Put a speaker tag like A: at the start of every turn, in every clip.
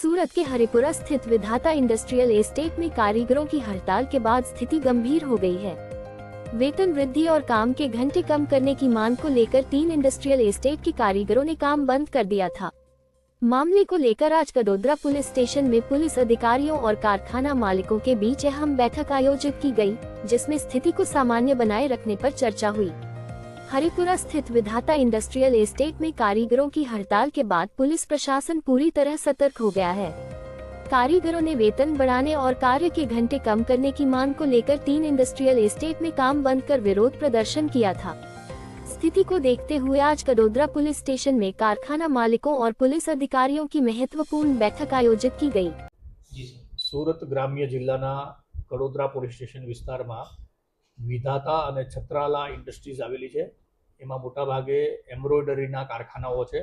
A: सूरत के हरिपुरा स्थित विधाता इंडस्ट्रियल एस्टेट में कारीगरों की हड़ताल के बाद स्थिति गंभीर हो गई है। वेतन वृद्धि और काम के घंटे कम करने की मांग को लेकर 3 इंडस्ट्रियल एस्टेट के कारीगरों ने काम बंद कर दिया था। मामले को लेकर आज कडोदरा पुलिस स्टेशन में पुलिस अधिकारियों और कारखाना मालिकों के बीच अहम बैठक आयोजित की गई, जिसमें स्थिति को सामान्य बनाए रखने पर चर्चा हुई। हरिपुरा स्थित विधाता इंडस्ट्रियल एस्टेट में कारीगरों की हड़ताल के बाद पुलिस प्रशासन पूरी तरह सतर्क हो गया है। कारीगरों ने वेतन बढ़ाने और कार्य के घंटे कम करने की मांग को लेकर 3 इंडस्ट्रियल एस्टेट में काम बंद कर विरोध प्रदर्शन किया था। स्थिति को देखते हुए आज कडोदरा पुलिस स्टेशन में कारखाना मालिकों और पुलिस अधिकारियों की महत्वपूर्ण बैठक आयोजित की गई।
B: सूरत ग्राम्य जिल्लाना कडोदरा पुलिस स्टेशन विस्तारमा विधाता અને છત્રાલા ઇન્ડસ્ટ્રીઝ આવેલી છે। એમાં મોટા ભાગે એમ્બ્રોઇડરીના કારખાનાઓ છે।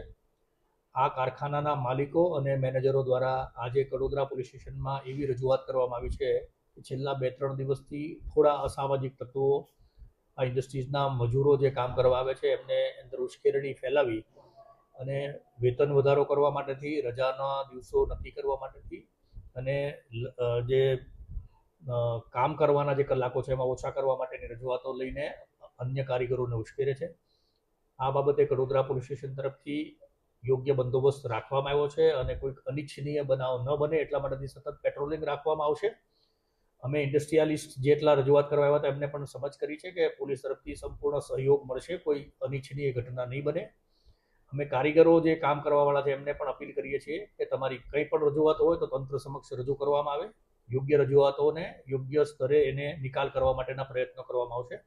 B: આ કારખાનાના માલિકો અને મેનેજરો દ્વારા આજે કડોદરા પોલીસ સ્ટેશનમાં એવી રજૂઆત કરવામાં આવી છે કે છેલ્લા 2-3 દિવસથી થોડા અસામાજિક તત્વો આ ઇન્ડસ્ટ્રીઝના મજૂરો જે કામ કરવા આવે છે એમને અંદર ઉશ્કેરણી ફેલાવી અને વેતન વધારો કરવા માટેથી, રજાના દિવસો નક્કી કરવા માટેથી અને જે કામ કરવાના જે કલાકો છે એમાં ઓછા કરવા માટેની રજૂઆતો લઈને અન્ય કારીગરોને ઉશ્કેરે છે। આ બાબતે કડોદરા પોલીસ સ્ટેશન તરફથી યોગ્ય બંદોબસ્ત રાખવામાં આવ્યો છે અને કોઈ અનિચ્છનીય બનાવ ન બને એટલા માટેથી સતત પેટ્રોલિંગ રાખવામાં આવશે। અમે ઇન્ડસ્ટ્રીયાલિસ્ટ જેટલા રજૂઆત કરવા આવ્યા હતા એમને પણ સમજ કરી છે કે પોલીસ તરફથી સંપૂર્ણ સહયોગ મળશે, કોઈ અનિચ્છનીય ઘટના નહીં બને। અમે કારીગરો જે કામ કરવાવાળા છે એમને પણ અપીલ કરીએ છીએ કે તમારી કંઈ પણ રજૂઆત હોય તો તંત્ર સમક્ષ રજૂ કરવામાં આવે। યોગ્ય રજૂઆતોને યોગ્ય સ્તરે એને નિકાલ કરવા માટેના પ્રયત્નો કરવામાં આવશે,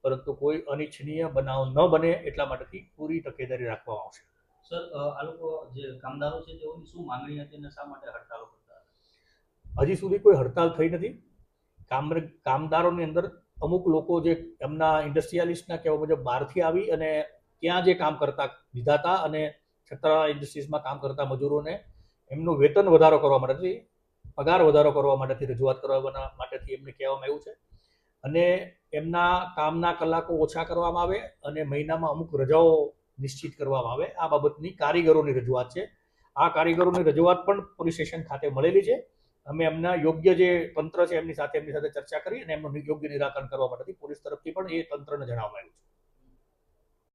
B: પરંતુ કોઈ અનિચ્છનીય બનાવ ન બને એટલા માટેથી પૂરી તકેદારી રાખવામાં આવશે।
C: સર, આ લોકો જે કામદારો છે તેઓની શું માંગણી હતી અને શા માટે હડતાલો કરતા હતા?
B: હજી સુધી કોઈ હડતાલ થઈ નથી। કામદારોની અંદર અમુક લોકો જે એમના ઇન્ડસ્ટ્રીયાલિસ્ટના કહેવા મુજબ બહારથી આવી અને ત્યાં જે કામ કરતા વિધાતા અને છત્રાલા ઇન્ડસ્ટ્રીઝમાં કામ કરતા મજૂરોને એમનું વેતન વધારો કરવા માટેથી, પગાર વધારો કરવા માટેથી રજૂઆત કરવા માટેથી એમને કહેવામાં આવ્યું છે અને એમના કામના કલાકો ઓછા કરવામાં આવે અને મહિનામાં અમુક રજાઓ નિશ્ચિત કરવામાં આવે। આ બાબતની કારીગરોની રજૂઆત છે। આ કારીગરોની રજૂઆત પણ પોલીસ સ્ટેશન ખાતે મળેલી છે। અમે એમના યોગ્ય જે તંત્ર છે એમની સાથે ચર્ચા કરી અને એમનું યોગ્ય નિરાકરણ કરવા માટેથી પોલીસ તરફથી પણ એ તંત્રને જણાવવામાં આવ્યું છે।